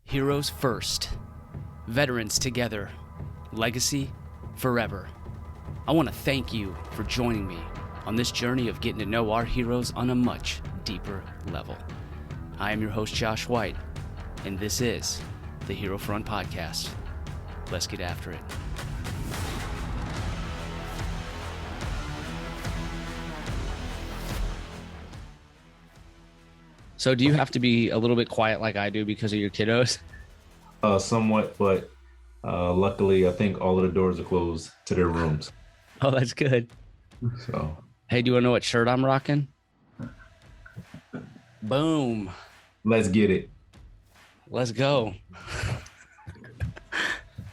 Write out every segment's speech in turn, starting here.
Heroes first, veterans together, legacy forever. I want to thank you for joining me on this journey of getting to know our heroes on a much deeper level. I am your host, Josh White, and this is the HeroFront podcast. Let's get after it. So do you have to be a little bit quiet like I do because of your kiddos? Somewhat, but luckily, I think all of the doors are closed to their rooms. Oh, that's good. So, Hey, do you want to know what shirt I'm rocking? Boom. let's get it. Let's go.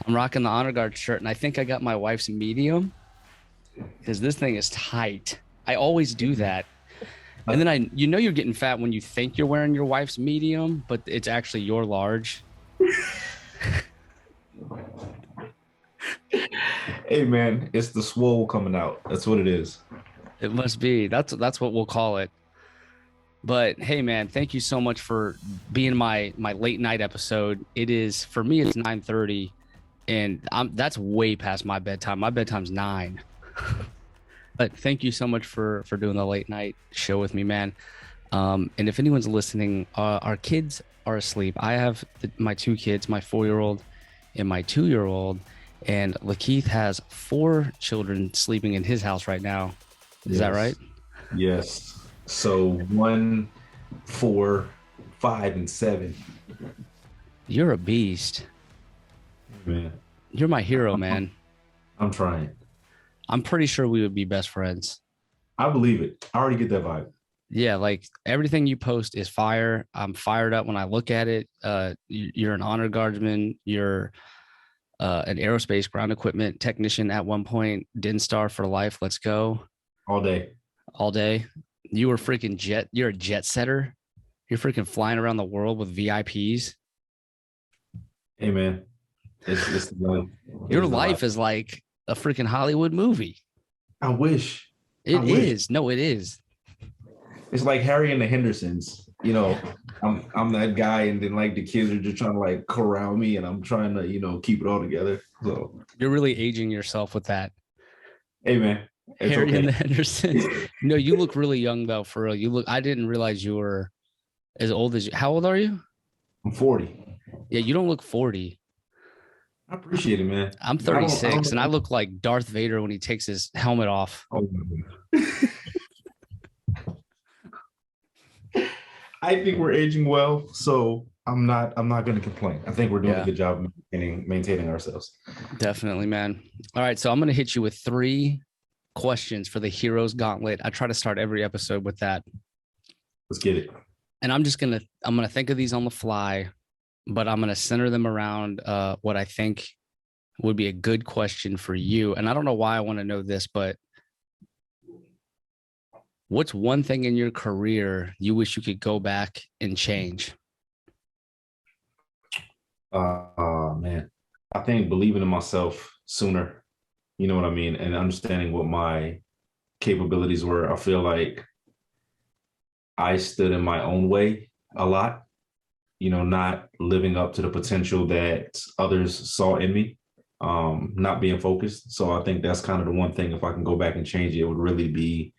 I'm rocking the Honor Guard shirt, and I think I got my wife's medium because this thing is tight. I always do that. And then you're getting fat when you think you're wearing your wife's medium, but it's actually your large. Hey, man, it's the swole coming out. That's what it is. It must be. That's what we'll call it. But hey, man, thank you so much for being my late night episode. It is, for me, it's 9:30, and that's way past my bedtime. My bedtime's 9. But thank you so much for doing the late night show with me, man. And if anyone's listening, our kids are asleep. I have my 2 kids, my 4-year-old and my 2-year-old, and LaKeith has 4 children sleeping in his house right now. Is that right? Yes. So 1, 4, 5, and 7. You're a beast. Man, You're my hero, man. I'm trying. I'm pretty sure we would be best friends. I believe it. I already get that vibe. Yeah, like everything you post is fire. I'm fired up when I look at it. You're an honor guardsman. You're an aerospace ground equipment technician at one point. DINSTAR for life. Let's go. All day. All day. You were freaking jet. You're a jet setter. You're freaking flying around the world with VIPs. Hey, man. It's the life. Your life is like a freaking Hollywood movie. I wish. It is. No, it is. It's like Harry and the Hendersons. You know, I'm that guy, and then like the kids are just trying to like corral me, and I'm trying to keep it all together. So You're really aging yourself with that. hey, man, it's Harry okay. and the Hendersons. No, you look really young though. For real, I didn't realize you were as old as you. How old are you? I'm 40. Yeah, you don't look 40. I appreciate it, man. I'm 36, and I look like Darth Vader when he takes his helmet off. Oh, I think we're aging well, so I'm not going to complain. I think we're doing a good job of maintaining ourselves. Definitely, man. All right, so I'm going to hit you with 3 questions for the Heroes Gauntlet. I try to start every episode with that. Let's get it. And I'm going to think of these on the fly, but I'm going to center them around what I think would be a good question for you. And I don't know why I want to know this, but what's one thing in your career you wish you could go back and change? Man, I think believing in myself sooner, you know what I mean? And understanding what my capabilities were. I feel like I stood in my own way a lot, not living up to the potential that others saw in me, not being focused. So I think that's kind of the one thing, if I can go back and change it, would really be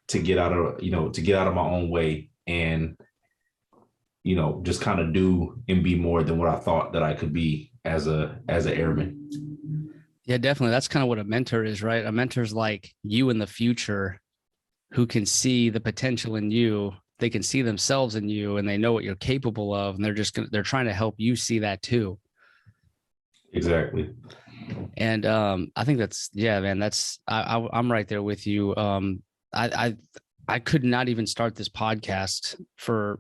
to get out of my own way and, just kind of do and be more than what I thought that I could be as an airman. Yeah, definitely. That's kind of what a mentor is, right? A mentor's like you in the future who can see the potential in you. They can see themselves in you, and they know what you're capable of, and they're trying to help you see that too. Exactly. And I think man, I'm right there with you. I could not even start this podcast for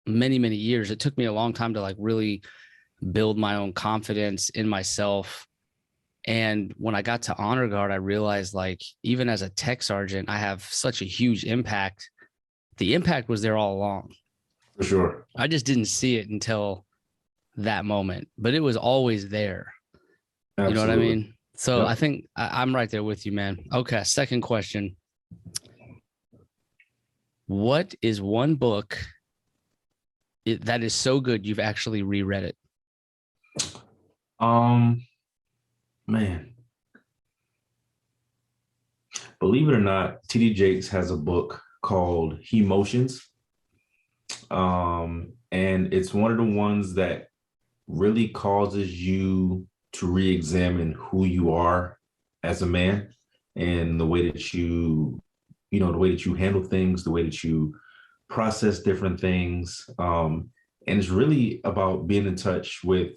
many, many years. It took me a long time to like really build my own confidence in myself. And when I got to Honor Guard, I realized, like, even as a tech sergeant, I have such a huge impact. The impact was there all along. For sure. I just didn't see it until that moment, but it was always there. Absolutely. You know what I mean? So Yep. I think I'm right there with you, man. Okay. Second question. What is one book that is so good you've actually reread it? Um, man, believe it or not, TD Jakes has a book called Emotions. And it's one of the ones that really causes you to re-examine who you are as a man and the way that the way that you handle things, the way that you process different things. And it's really about being in touch with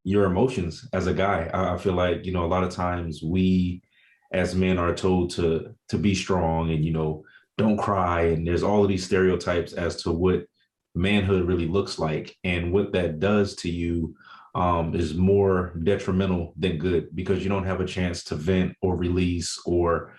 your emotions as a guy. I feel like, a lot of times we as men are told to be strong and, don't cry. And there's all of these stereotypes as to what manhood really looks like. And what that does to you is more detrimental than good, because you don't have a chance to vent or release or,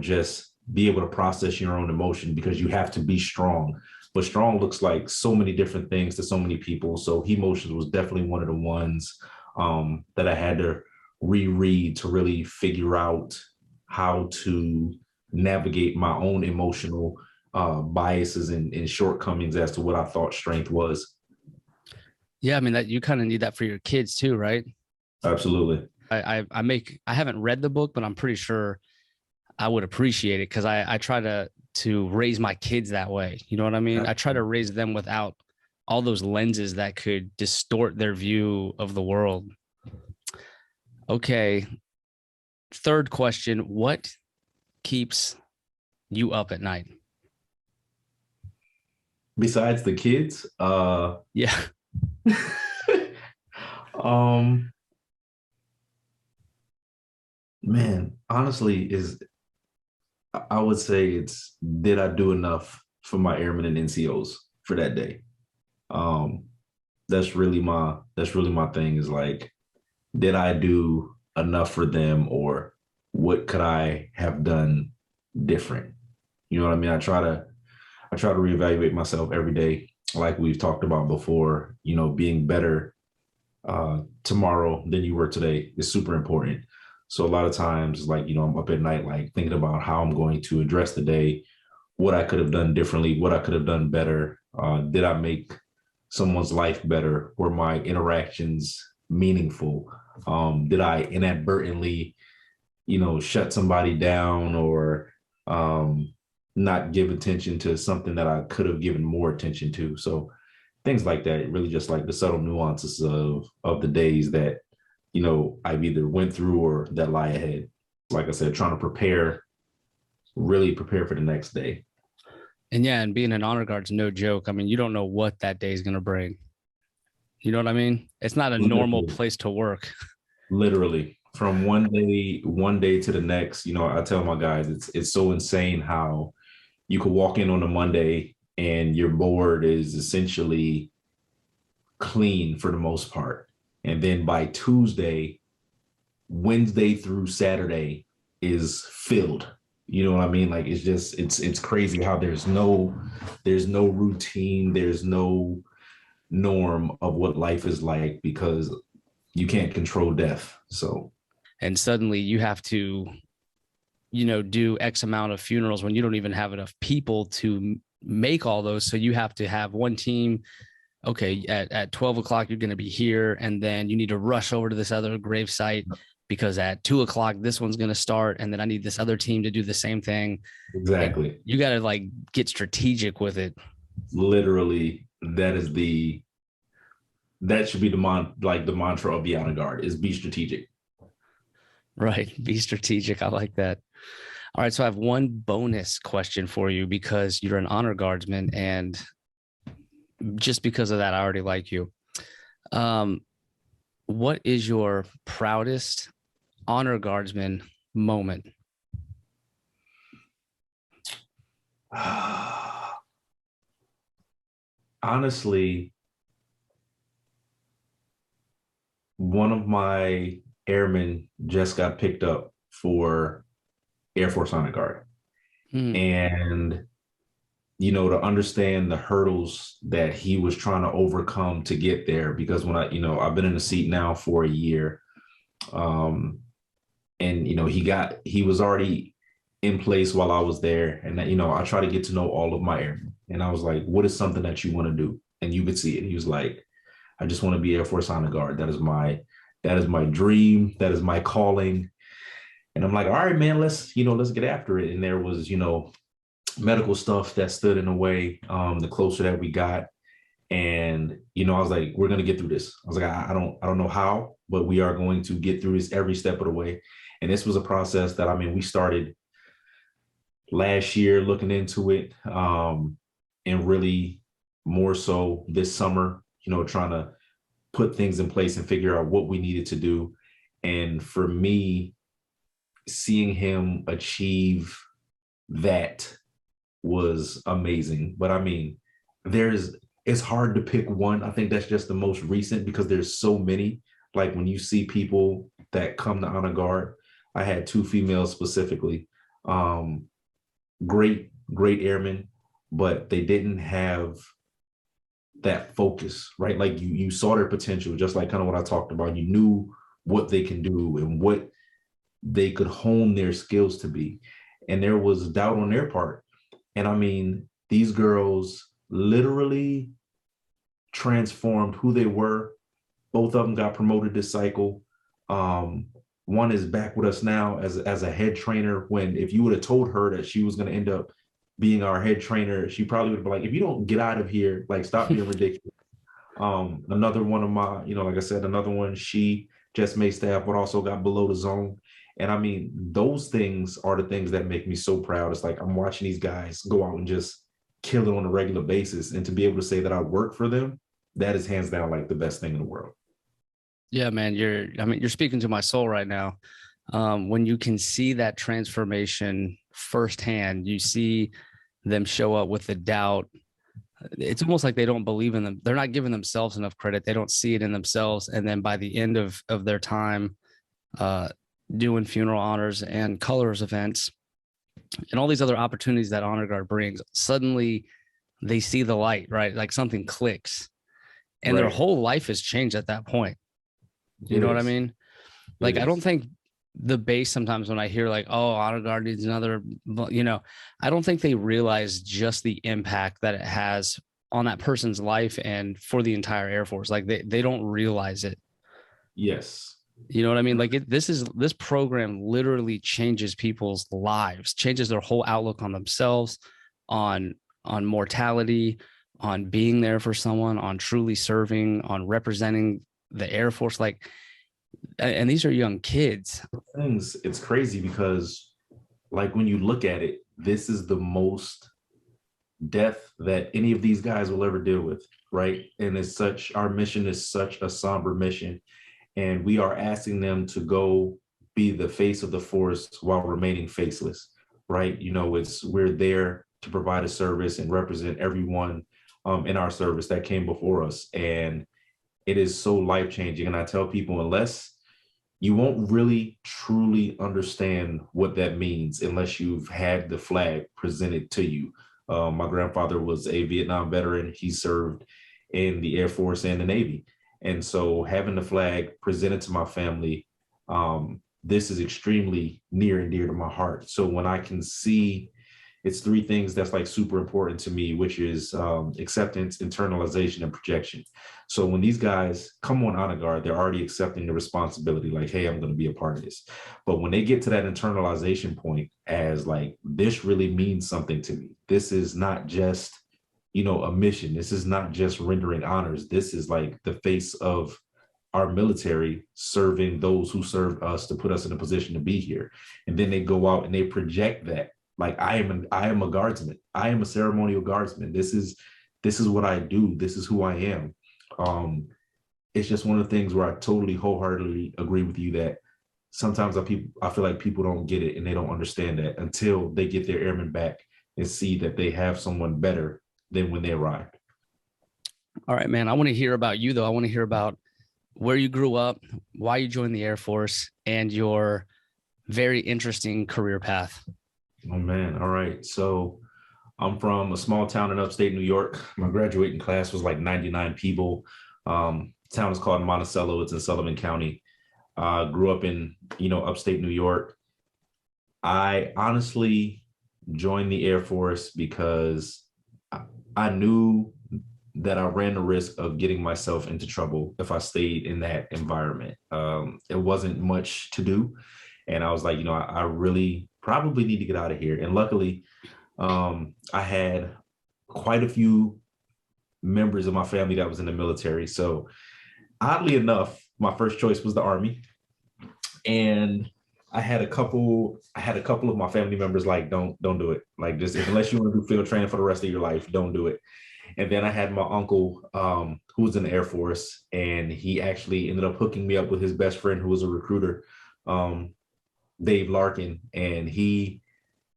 just be able to process your own emotion, because you have to be strong. But strong looks like so many different things to so many people. So Emotions was definitely one of the ones that I had to reread to really figure out how to navigate my own emotional biases and shortcomings as to what I thought strength was. Yeah, I mean that you kind of need that for your kids too, right? Absolutely. I haven't read the book, but I'm pretty sure I would appreciate it because I try to raise my kids that way. You know what I mean? I try to raise them without all those lenses that could distort their view of the world. Okay. Third question. What keeps you up at night? Besides the kids, Yeah. um, man, honestly, I would say it's, did I do enough for my airmen and NCOs for that day? Um, that's really my thing, is like, did I do enough for them, or what could I have done different? You know what I mean? I try to reevaluate myself every day, like we've talked about before. Being better tomorrow than you were today is super important. So a lot of times, like, I'm up at night, like thinking about how I'm going to address the day, what I could have done differently, what I could have done better. Did I make someone's life better? Were my interactions meaningful? Did I inadvertently, shut somebody down, or not give attention to something that I could have given more attention to? So things like that, really just like the subtle nuances of the days that, I've either went through or that lie ahead. Like I said, trying to really prepare for the next day. And yeah, and being an honor guard's no joke. I mean, you don't know what that day is going to bring. You know what I mean? It's not a normal Literally, place to work. literally from one day to the next. I tell my guys, it's so insane how you could walk in on a Monday and your board is essentially clean for the most part. And then by Tuesday, Wednesday through Saturday is filled. You know what I mean? Like, it's crazy how there's no routine, there's no norm of what life is like, because you can't control death. So And suddenly you have to, do X amount of funerals when you don't even have enough people to make all those. So you have to have one team. Okay, at 12 o'clock, you're going to be here. And then you need to rush over to this other grave site because at 2 o'clock, this one's going to start. And then I need this other team to do the same thing. And exactly, you got to like get strategic with it. literally, that should be the mantra of the honor guard, is be strategic. Right. Be strategic. I like that. All right. So I have one bonus question for you because you're an honor guardsman. And just because of that, I already like you. Um, what is your proudest honor guardsman moment? Honestly, one of my airmen just got picked up for Air Force Honor Guard. Hmm. And, to understand the hurdles that he was trying to overcome to get there, because I've been in the seat now for a year. Um, and, he was already in place while I was there. And, I try to get to know all of my airmen. And I was like, what is something that you want to do? and you could see it. He was like, I just want to be Air Force Honor Guard. That is my dream. That is my calling. And I'm like, all right, man, let's get after it. And there was, medical stuff that stood in the way, the closer that we got. And, I was like, we're going to get through this. I was like, I don't know how, but we are going to get through this every step of the way. And this was a process that, we started last year looking into it, and really more so this summer, trying to put things in place and figure out what we needed to do. And for me, seeing him achieve that was amazing. But it's hard to pick one. I think that's just the most recent because there's so many. Like when you see people that come to Honor Guard, I had two females specifically, great, great airmen, but they didn't have that focus, right? Like you saw their potential, just like kind of what I talked about. You knew what they can do and what they could hone their skills to be. And there was doubt on their part. And these girls literally transformed who they were. Both of them got promoted this cycle. One is back with us now as a head trainer. When if you would have told her that she was going to end up being our head trainer, she probably would have been like, if you don't get out of here, like stop being ridiculous. Another one of my, like I said, another one, she just made staff, but also got below the zone. And those things are the things that make me so proud. It's like I'm watching these guys go out and just kill it on a regular basis. And to be able to say that I work for them, that is hands down like the best thing in the world. Yeah, man, you're speaking to my soul right now. When you can see that transformation firsthand, you see them show up with the doubt. It's almost like they don't believe in them. They're not giving themselves enough credit. They don't see it in themselves. And then by the end of their time, doing funeral honors and colors events and all these other opportunities that Honor Guard brings, suddenly they see the light, right? Like something clicks and their whole life has changed at that point. You know what I mean? Like, I don't think the base sometimes when I hear like, oh, Honor Guard needs another, I don't think they realize just the impact that it has on that person's life and for the entire Air Force. Like they don't realize it. Yes. You know what I mean? Like this program literally changes people's lives, changes their whole outlook on themselves, on mortality, on being there for someone, on truly serving, on representing the Air Force. Like, and these are young kids. It's crazy because like when you look at it, this is the most death that any of these guys will ever deal with, right? And our mission is such a somber mission. And we are asking them to go be the face of the force while remaining faceless, right? We're there to provide a service and represent everyone in our service that came before us. And it is so life-changing. And I tell people, unless you won't really truly understand what that means unless you've had the flag presented to you. My grandfather was a Vietnam veteran. He served in the Air Force and the Navy. And so having the flag presented to my family, this is extremely near and dear to my heart. So when I can see, it's three things that's like super important to me, which is acceptance, internalization, and projection. So when these guys come on Honor Guard, they're already accepting the responsibility, like, hey, I'm going to be a part of this. But when they get to that internalization point as like, this really means something to me. This is not just a mission. This is not just rendering honors. This is like the face of our military serving those who served us to put us in a position to be here. And then they go out and they project that like I am a guardsman. I am a ceremonial guardsman. This is what I do. This is who I am. It's just one of the things where I totally wholeheartedly agree with you that sometimes I feel like people don't get it and they don't understand that until they get their airmen back and see that they have someone better than when they arrived. All right, man. I want to hear about you, though. I want to hear about where you grew up, why you joined the Air Force, and your very interesting career path. Oh, man. All right. So I'm from a small town in upstate New York. My graduating class was like 99 people. Town is called Monticello. It's in Sullivan County. Grew up in, upstate New York. I honestly joined the Air Force because I knew that I ran the risk of getting myself into trouble if I stayed in that environment. It wasn't much to do. And I was like, I really probably need to get out of here. And luckily, I had quite a few members of my family that was in the military. So oddly enough, my first choice was the Army. And I had a couple of my family members like, don't do it. Like, just unless you want to do field training for the rest of your life, don't do it. And then I had my uncle, who was in the Air Force, and he actually ended up hooking me up with his best friend, who was a recruiter, Dave Larkin. And he,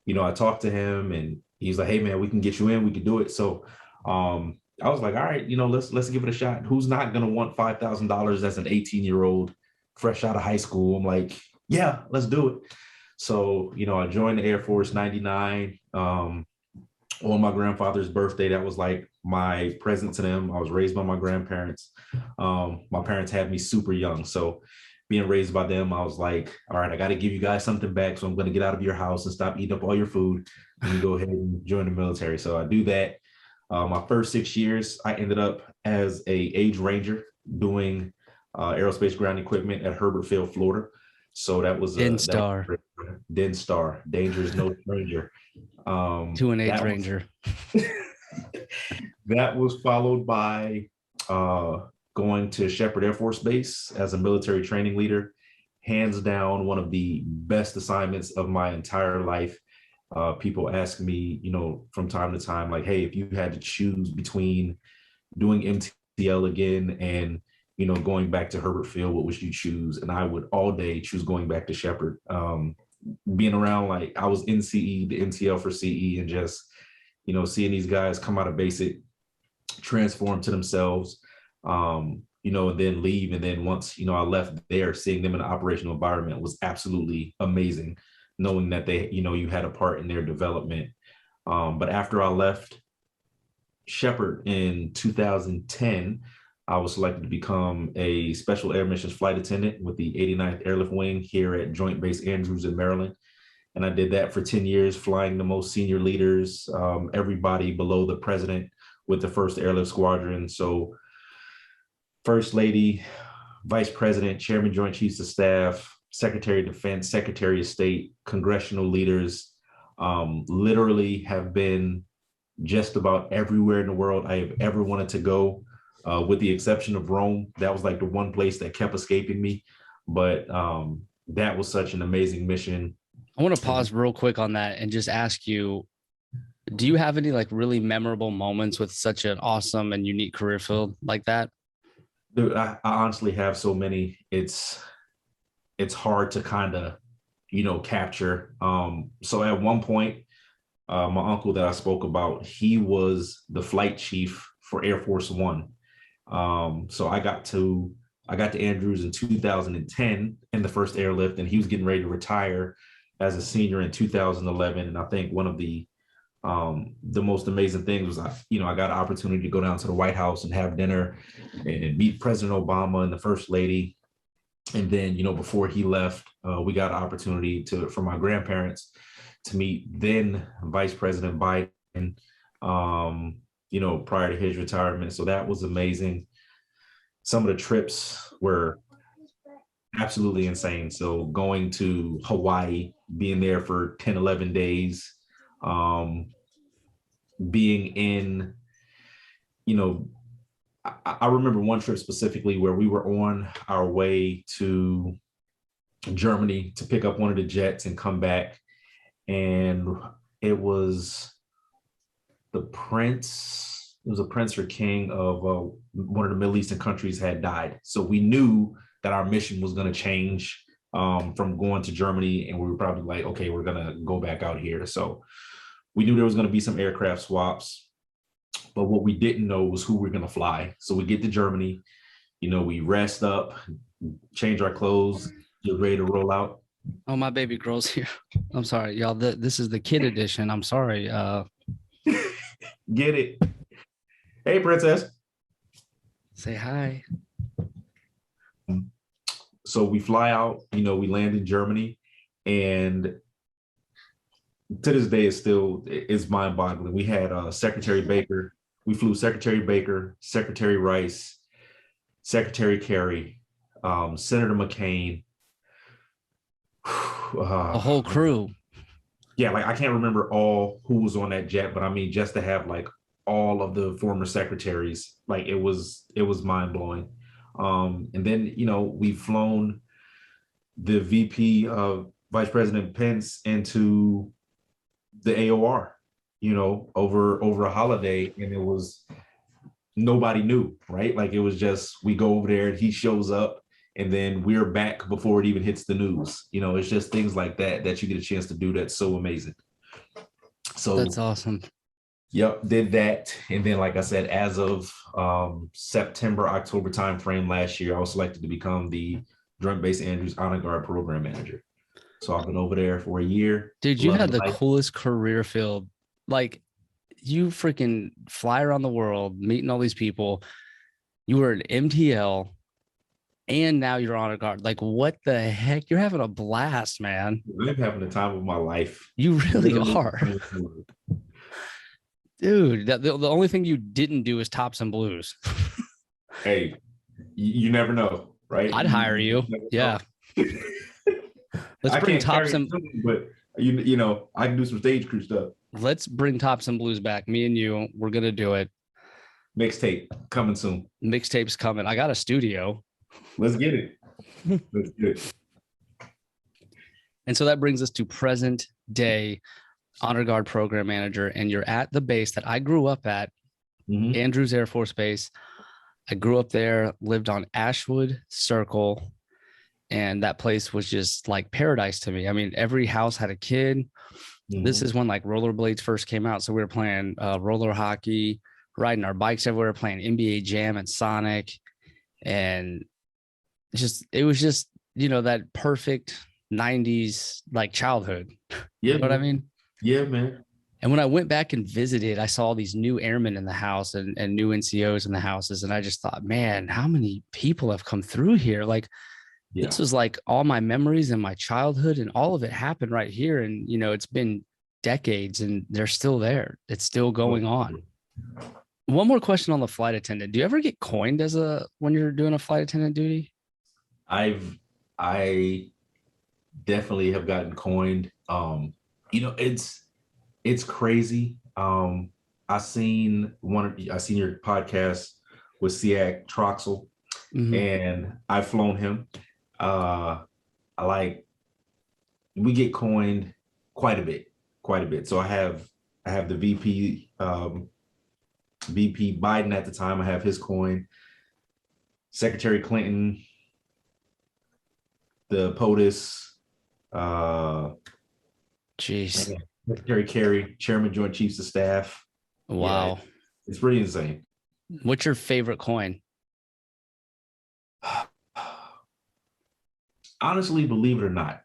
I talked to him, and he's like, "Hey man, we can get you in, we can do it." So I was like, "All right, let's give it a shot. Who's not gonna want $5,000 as an 18-year-old fresh out of high school?" I'm like, "Yeah, let's do it." So I joined the Air Force '99. On my grandfather's birthday, that was like my present to them. I was raised by my grandparents. My parents had me super young, so being raised by them, I was like, all right, I got to give you guys something back. So I'm going to get out of your house and stop eating up all your food and go ahead and join the military. So I do that. My first 6 years, I ended up as a age ranger doing aerospace ground equipment at Herbert Field, Florida. So that was Den-Star. Den-Star. Danger is no stranger. To an age ranger. That was followed by going to Shepherd Air Force Base as a military training leader. Hands down, one of the best assignments of my entire life. People ask me, from time to time, like, "Hey, if you had to choose between doing MTL again and, going back to Herbert Field, what would you choose?" And I would all day choose going back to Shepherd. Being around, like, I was in CE, the MTL for CE, and just, seeing these guys come out of basic, transform to themselves, and then leave. And then once, I left there, seeing them in an operational environment was absolutely amazing, knowing that they, you had a part in their development. But after I left Shepherd in 2010, I was selected to become a special air missions flight attendant with the 89th Airlift Wing here at Joint Base Andrews in Maryland. And I did that for 10 years, flying the most senior leaders, everybody below the president with the 1st Airlift Squadron. So First Lady, Vice President, Chairman, Joint Chiefs of Staff, Secretary of Defense, Secretary of State, congressional leaders, literally have been just about everywhere in the world I have ever wanted to go, with the exception of Rome. That was like the one place that kept escaping me. But that was such an amazing mission. I want to pause real quick on that and just ask you, do you have any like really memorable moments with such an awesome and unique career field like that? Dude, I honestly have so many. It's hard to kind of, capture. So at one point, my uncle that I spoke about, he was the flight chief for Air Force One. So I got to Andrews in 2010 in the first airlift, and he was getting ready to retire as a senior in 2011. And I think one of the most amazing things was I got an opportunity to go down to the White House and have dinner and meet President Obama and the First Lady. And then, before he left, we got an opportunity for my grandparents to meet then Vice President Biden, prior to his retirement. So that was amazing. Some of the trips were absolutely insane. So going to Hawaii, being there for 10, 11 days, being in, I remember one trip specifically where we were on our way to Germany to pick up one of the jets and come back. And it was a prince or king of one of the Middle Eastern countries had died. So we knew that our mission was going to change from going to Germany. And we were probably like, okay, we're going to go back out here. So we knew there was going to be some aircraft swaps. But what we didn't know was who we were going to fly. So we get to Germany, we rest up, change our clothes, get ready to roll out. Oh, my baby girl's here. I'm sorry, y'all. This is the kid edition. I'm sorry. Get it. Hey, princess. Say hi. So we fly out, we land in Germany, and to this day, it's mind-boggling. We had Secretary Baker We flew Secretary Baker, Secretary Rice, Secretary Kerry, Senator McCain. A whole crew. Yeah, like I can't remember all who was on that jet, but I mean, just to have like all of the former secretaries, like it was mind blowing. And then we've flown the VP of Vice President Pence into the AOR, over a holiday, and it was nobody knew, right? Like it was just we go over there and he shows up, and then we're back before it even hits the news. It's just things like that you get a chance to do. That's so amazing. So that's awesome. Yep, did that. And then, like I said, as of September, October timeframe last year, I was selected to become the Joint Base Andrews Honor Guard Program Manager. So I've been over there for a year. Dude, you had the coolest career field. Like, you freaking fly around the world, meeting all these people. You were an MTL, and now you're honor guard. Like, what the heck? You're having a blast, man. I'm having the time of my life. You really are. Dude, the only thing you didn't do is tops and blues. Hey, you never know, right? I'd hire you. Yeah. Let's bring tops and but I can do some stage crew stuff. Let's bring tops and blues back. Me and you, we're gonna do it. Mixtape coming soon. Mixtape's coming. I got a studio. Let's get it. Let's get it. And so that brings us to present day honor guard program manager, and you're at the base that I grew up at, Andrews Air Force Base. I grew up there, lived on Ashwood Circle, and that place was just like paradise to me. I mean, every house had a kid. This is when like rollerblades first came out, so we were playing roller hockey, riding our bikes everywhere, playing NBA Jam and Sonic, and it was just that perfect 90s like childhood. Yeah, you know what I mean? Yeah, man. And when I went back and visited, I saw these new airmen in the house and new NCOs in the houses. And I just thought, man, how many people have come through here? Like, this was like all my memories and my childhood, and all of it happened right here. And, it's been decades and they're still there. It's still going on. One more question on the flight attendant. Do you ever get coined when you're doing a flight attendant duty? I definitely have gotten coined. It's crazy. I seen your podcast with C.A.R.E, and I've flown him. We get coined quite a bit. So I have the VP Biden at the time. I have his coin. Secretary Clinton, the POTUS, Jeez. Secretary Kerry, Chairman Joint Chiefs of Staff. Wow. Yeah, it's pretty insane. What's your favorite coin? Honestly, believe it or not,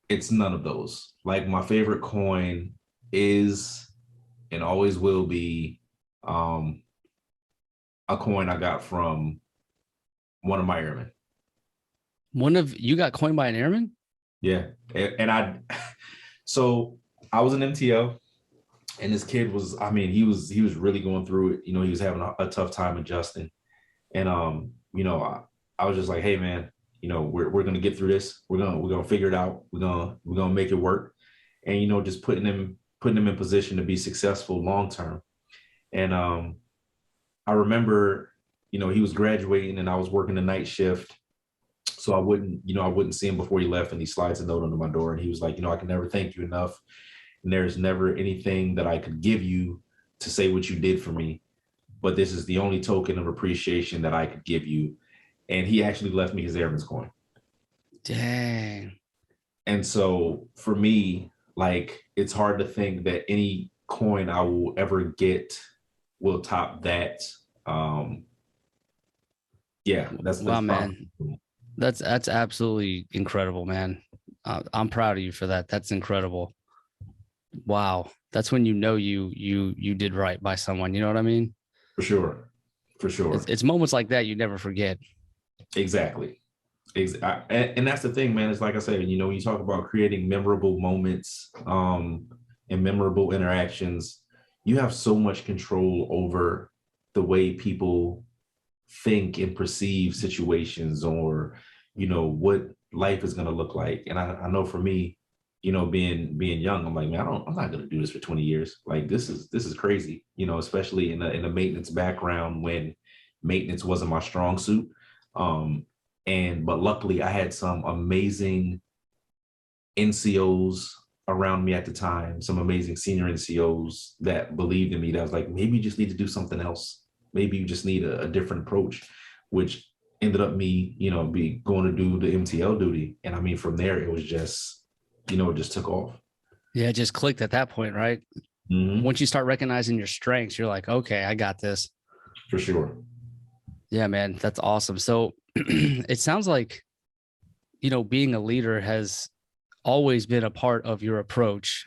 it's none of those. Like, my favorite coin is and always will be a coin I got from one of my airmen. You got coined by an airman? Yeah. And so I was an MTO, and this kid was, he was really going through it. He was having a tough time adjusting. And I was just like, hey man, we're gonna get through this. We're gonna figure it out. We're gonna make it work. And just putting him in position to be successful long term. And I remember, he was graduating and I was working the night shift. So I wouldn't see him before he left, and he slides a note under my door, and he was like, I can never thank you enough. And there's never anything that I could give you to say what you did for me, but this is the only token of appreciation that I could give you. And he actually left me his airman's coin. Dang. And so for me, like, it's hard to think that any coin I will ever get will top that. That's wow, man. That's absolutely incredible, man. I'm proud of you for that. That's incredible. Wow. That's when you did right by someone. You know what I mean? For sure. It's moments like that you never forget. Exactly. And that's the thing, man. It's like I said, when you talk about creating memorable moments and memorable interactions, you have so much control over the way people think and perceive situations, or what life is going to look like. And I know for me, being young, I'm like, man, I'm not going to do this for 20 years. Like, this is crazy, especially in a maintenance background, when maintenance wasn't my strong suit. But luckily I had some amazing NCOs around me at the time, some amazing senior NCOs that believed in me, that was like, maybe you just need to do something else. Maybe you just need a different approach, which ended up me, be going to do the MTL duty. And I mean, from there, it was just, it just took off. Yeah, it just clicked at that point, right? Mm-hmm. Once you start recognizing your strengths, you're like, okay, I got this. For sure. Yeah, man, that's awesome. So it sounds like, being a leader has always been a part of your approach.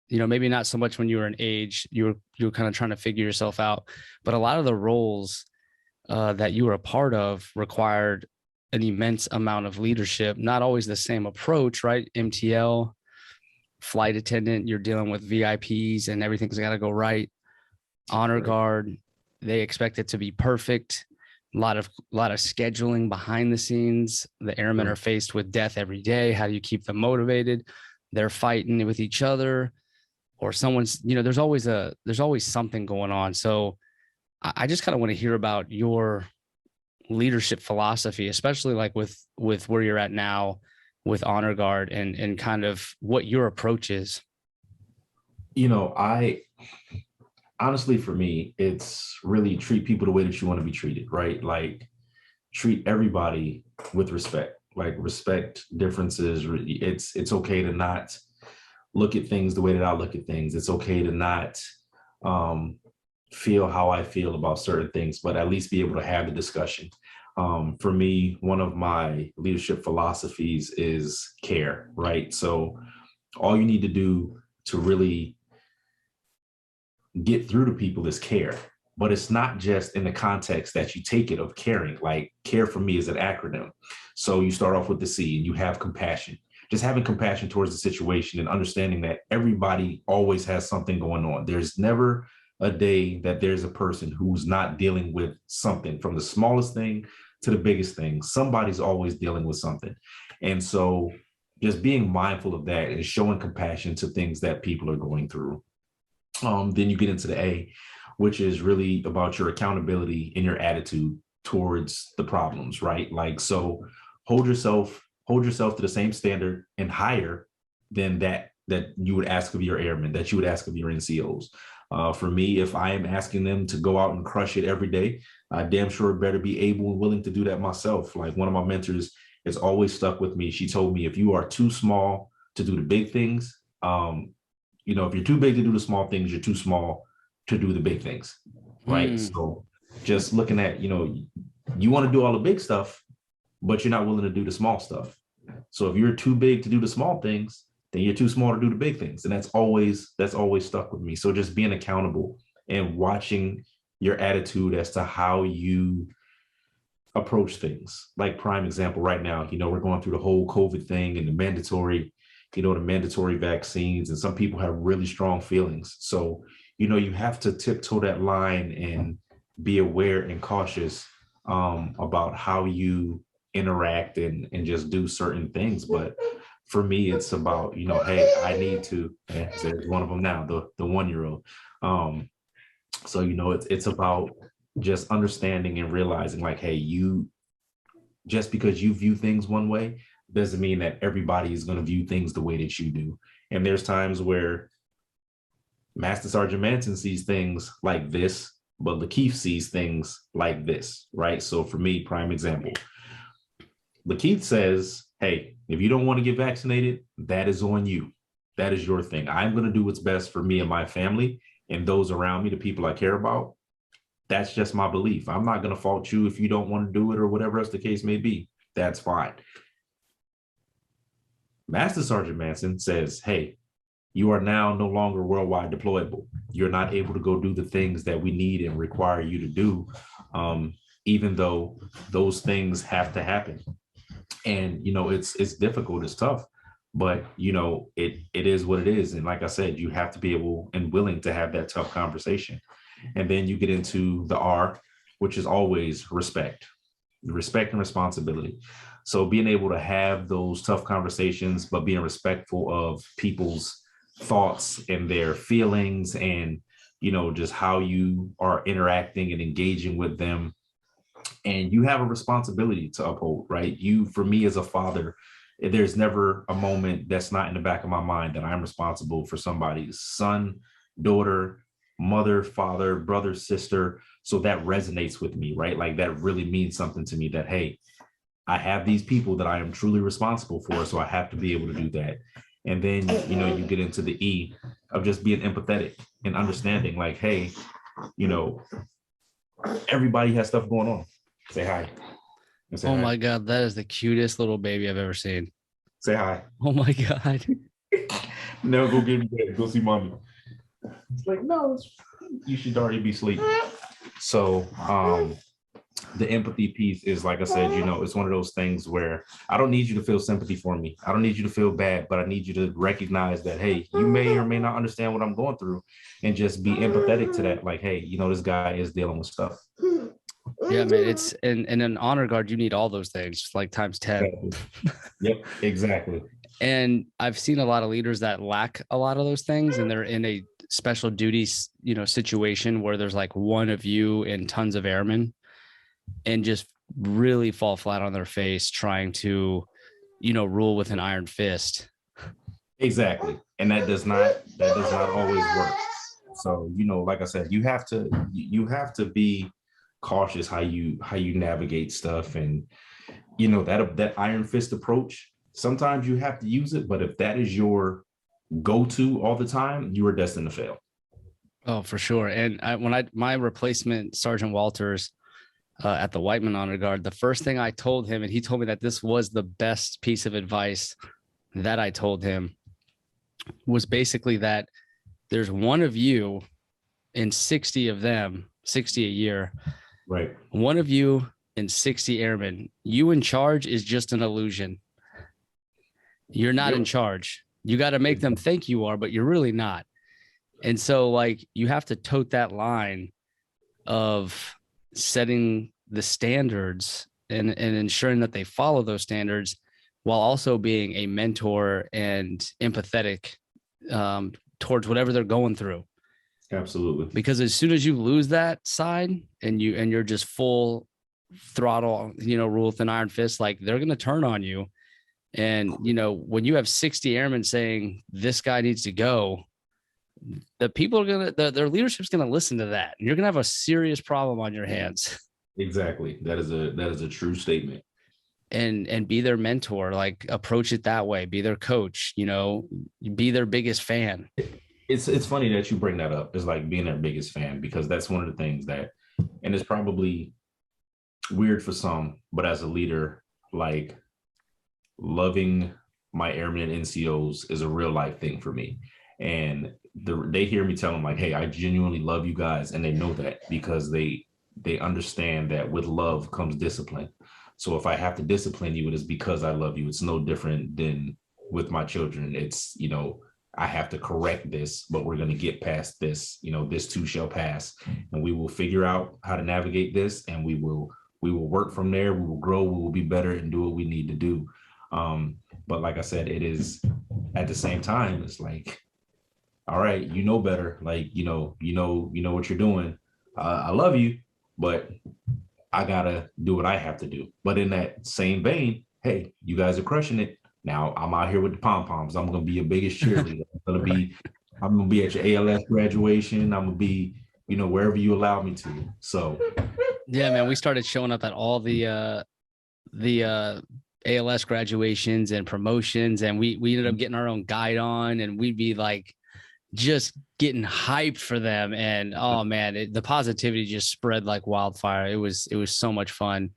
Maybe not so much when you were an age, you were kind of trying to figure yourself out, but a lot of the roles that you were a part of required an immense amount of leadership, not always the same approach, right? MTL, flight attendant, you're dealing with VIPs and everything's got to go right. Honor Right. guard, they expect it to be perfect. A lot of scheduling behind the scenes. The airmen Right. are faced with death every day. How do you keep them motivated? They're fighting with each other, or someone's, there's always something going on. So I just kind of want to hear about your leadership philosophy, especially like with where you're at now with honor guard, and kind of what your approach is. I honestly, for me, it's really treat people the way that you want to be treated, right? Like, treat everybody with respect, like respect differences. It's okay to not look at things the way that I look at things. It's okay to not um, feel how I feel about certain things, but at least be able to have the discussion. For me, one of my leadership philosophies is care, right? So all you need to do to really get through to people is care. But it's not just in the context that you take it of caring. Like, care for me is an acronym. So you start off with the C and you have compassion. Just having compassion towards the situation and understanding that everybody always has something going on. There's never a day that there's a person who's not dealing with something, from the smallest thing to the biggest thing. Somebody's always dealing with something. And so just being mindful of that and showing compassion to things that people are going through. Then you get into the A, which is really about your accountability and your attitude towards the problems, right? Like, so hold yourself to the same standard and higher than that you would ask of your airmen, that you would ask of your NCOs. For me, if I am asking them to go out and crush it every day, I damn sure better be able and willing to do that myself. Like, one of my mentors has always stuck with me. She told me, if you are too small to do the big things, if you're too big to do the small things, you're too small to do the big things, right? So just looking at, you want to do all the big stuff, but you're not willing to do the small stuff. So if you're too big to do the small things, then you're too small to do the big things. And that's always stuck with me. So just being accountable and watching your attitude as to how you approach things. Like, prime example right now, we're going through the whole COVID thing and the mandatory vaccines, and some people have really strong feelings. So, you have to tiptoe that line and be aware and cautious about how you interact and just do certain things. But for me, it's about, hey, I need to, there's one of them now, the 1-year-old. So, it's about just understanding and realizing, like, hey, just because you view things one way doesn't mean that everybody is going to view things the way that you do. And there's times where Master Sergeant Manson sees things like this, but LaKeith sees things like this, right? So for me, prime example, LaKeith says, hey, if you don't want to get vaccinated, that is on you. That is your thing. I'm going to do what's best for me and my family and those around me, the people I care about. That's just my belief. I'm not going to fault you if you don't want to do it or whatever else the case may be. That's fine. Master Sergeant Manson says, hey, you are now no longer worldwide deployable. You're not able to go do the things that we need and require you to do, even though those things have to happen. And, it's difficult, it's tough. but it is what it is. And like I said, you have to be able and willing to have that tough conversation. And then you get into the R, which is always respect and responsibility. So being able to have those tough conversations, but being respectful of people's thoughts and their feelings, and just how you are interacting and engaging with them. And you have a responsibility to uphold, right? For me as a father, there's never a moment that's not in the back of my mind that I'm responsible for somebody's son, daughter, mother, father, brother, sister. So that resonates with me, right? Like that really means something to me, that, hey, I have these people that I am truly responsible for. So I have to be able to do that. And then, you get into the E of just being empathetic and understanding, like, hey, everybody has stuff going on. Say hi. Say Oh hi. my God, that is the cutest little baby I've ever seen. Say hi. Oh my God. No, go get in bed. Go see mommy. It's like, no, you should already be asleep. So the empathy piece is, like I said, it's one of those things where I don't need you to feel sympathy for me. I don't need you to feel bad, but I need you to recognize that, hey, you may or may not understand what I'm going through, and just be empathetic to that. Like, hey, this guy is dealing with stuff. Yeah, man. It's in an honor guard, you need all those things, like times 10. Exactly. Yep, exactly. And I've seen a lot of leaders that lack a lot of those things, and they're in a special duties, situation where there's like one of you and tons of airmen, and just really fall flat on their face trying to, rule with an iron fist. Exactly. And that does not always work. So, like I said, you have to be cautious how you navigate stuff. And that iron fist approach, sometimes you have to use it, but if that is your go-to all the time, you are destined to fail. Oh, for sure. And my replacement, Sergeant Walters, at the Whiteman Honor Guard, the first thing I told him, and he told me that this was the best piece of advice that I told him, was basically that there's one of you in 60 of them, 60 a year. Right. One of you in 60 airmen. You in charge is just an illusion. You're not in charge. You got to make them think you are, but you're really not. And so, like, you have to tote that line of setting the standards and ensuring that they follow those standards, while also being a mentor and empathetic towards whatever they're going through. Absolutely. Because as soon as you lose that side and you're just full throttle, rule with an iron fist, like, they're going to turn on you. And, when you have 60 airmen saying this guy needs to go, the people are their leadership's going to listen to that. And you're going to have a serious problem on your hands. Exactly. That is a true statement. And be their mentor, like, approach it that way, be their coach, be their biggest fan. It's funny that you bring that up. It's like being their biggest fan, because that's one of the things that, and it's probably weird for some, but as a leader, like, loving my airmen and NCOs is a real life thing for me. And they hear me tell them, like, hey, I genuinely love you guys. And they know that, because they understand that with love comes discipline. So if I have to discipline you, it is because I love you. It's no different than with my children. It's, I have to correct this, but we're going to get past this. This too shall pass, and we will figure out how to navigate this, and we will work from there. We will grow. We will be better and do what we need to do. But like I said, it is, at the same time, it's like, all right, better. Like, you know what you're doing. I love you, but I gotta do what I have to do. But in that same vein, hey, you guys are crushing it. Now I'm out here with the pom-poms. I'm gonna be your biggest cheerleader. I'm gonna be at your ALS graduation. I'm gonna be, wherever you allow me to. So yeah, man, we started showing up at all the ALS graduations and promotions, and we ended up getting our own guide on, and we'd be like just getting hyped for them. And oh man, the positivity just spread like wildfire. It was so much fun.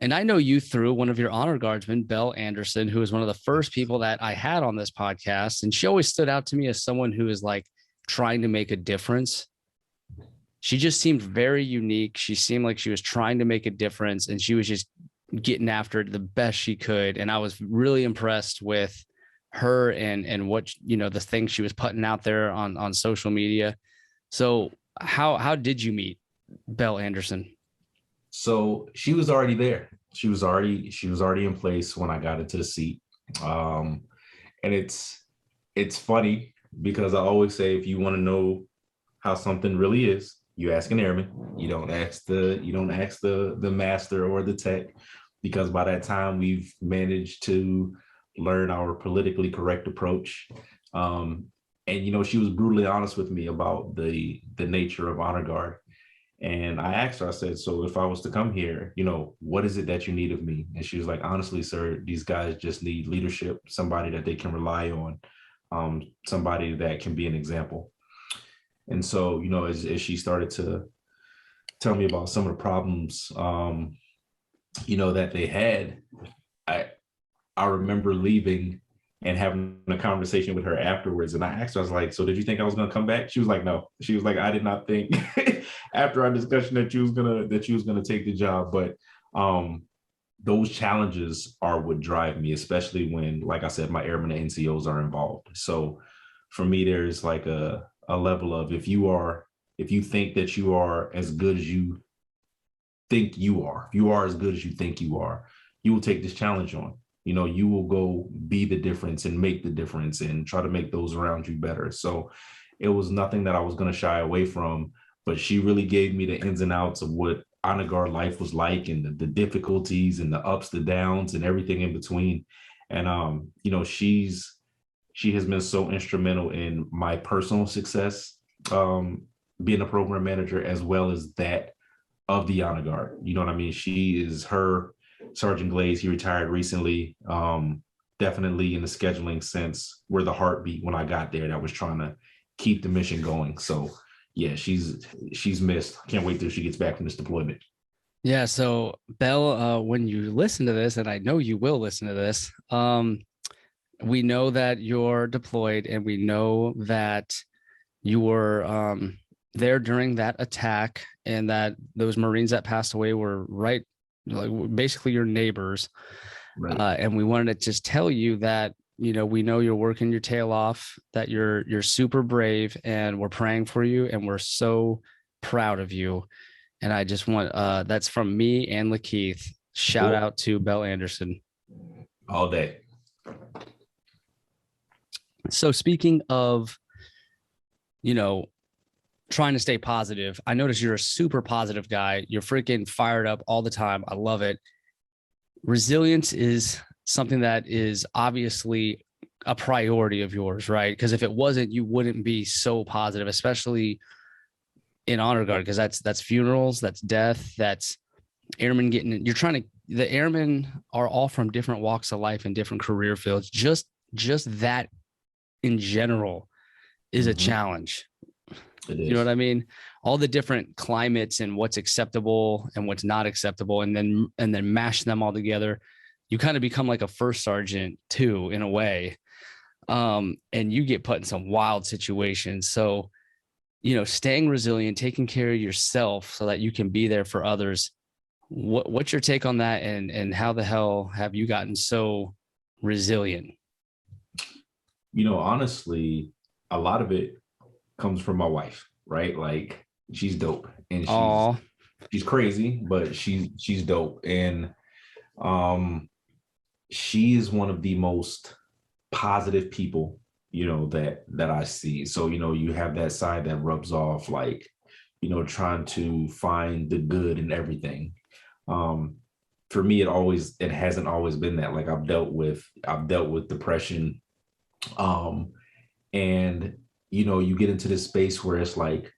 And I know you through one of your honor guardsmen, Belle Anderson, who was one of the first people that I had on this podcast. And she always stood out to me as someone who is like trying to make a difference. She just seemed very unique. She seemed like she was trying to make a difference, and she was just getting after it the best she could. And I was really impressed with her and what, the things she was putting out there on social media. So how did you meet Belle Anderson? So she was already there. She was already in place when I got into the seat. And it's funny because I always say, if you want to know how something really is, you ask an airman. You don't ask the master or the tech, because by that time we've managed to learn our politically correct approach. And she was brutally honest with me about the nature of honor guard. And I asked her, I said, so if I was to come here, what is it that you need of me? And she was like, honestly, sir, these guys just need leadership, somebody that they can rely on, somebody that can be an example. And so, as she started to tell me about some of the problems, that they had, I remember leaving and having a conversation with her afterwards. And I asked her, I was like, so did you think I was going to come back? She was like, no. She was like, I did not think after our discussion that you was going to take the job. But those challenges are what drive me, especially when, like I said, my airmen and NCOs are involved. So for me, there's like a level of, if you think that you are as good as you think you are, if you are as good as you think you are, you will take this challenge on. You will go be the difference and make the difference and try to make those around you better. So it was nothing that I was going to shy away from, but she really gave me the ins and outs of what honor guard life was like, and the difficulties and the ups, the downs, and everything in between. And she has been so instrumental in my personal success, being a program manager, as well as that of the honor guard. You know what I mean? She is her Sergeant Glaze. He retired recently. Definitely in the scheduling sense, were the heartbeat when I got there that was trying to keep the mission going. So yeah, she's missed. Can't wait till she gets back from this deployment. Yeah. So Belle, when you listen to this, and I know you will listen to this, we know that you're deployed, and we know that you were there during that attack, and that those Marines that passed away were right, like basically your neighbors. Right. And we wanted to just tell you that, we know you're working your tail off, that you're super brave, and we're praying for you, and we're so proud of you. And I just want, that's from me and LaKeith. Shout out to Belle Anderson. All day. So speaking of, trying to stay positive, I notice you're a super positive guy. You're freaking fired up all the time. I love it. Resilience is something that is obviously a priority of yours, right? Because if it wasn't, you wouldn't be so positive, especially in honor guard, because that's funerals, that's death, that's airmen getting, the airmen are all from different walks of life and different career fields. Just that in general is a challenge. You know what I mean? All the different climates and what's acceptable and what's not acceptable, and then mash them all together. You kind of become like a first sergeant too, in a way. And you get put in some wild situations. So, staying resilient, taking care of yourself so that you can be there for others. What's your take on that? And how the hell have you gotten so resilient? Honestly, a lot of it comes from my wife, right? Like, she's dope, and she's crazy, but she's dope. And she is one of the most positive people, that I see. So, you have that side that rubs off, like, trying to find the good in everything. For me, it hasn't always been that. Like, I've dealt with depression. And you get into this space where it's like,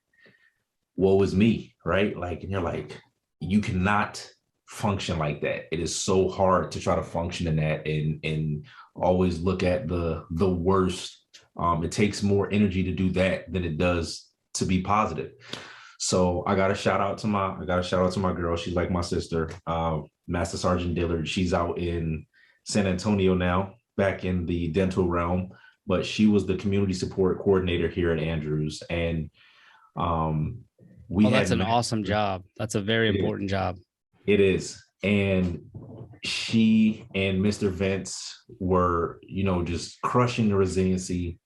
woe is me, right? Like, and you're like, you cannot function like that. It is so hard to try to function in that and always look at the worst. It takes more energy to do that than it does to be positive. So I got to shout out to my girl. She's like my sister, Master Sergeant Dillard. She's out in San Antonio now, back in the dental realm, but she was the community support coordinator here at Andrews. And that's an awesome job. That's a very important job. It is. And she and Mr. Vince were, just crushing the resiliency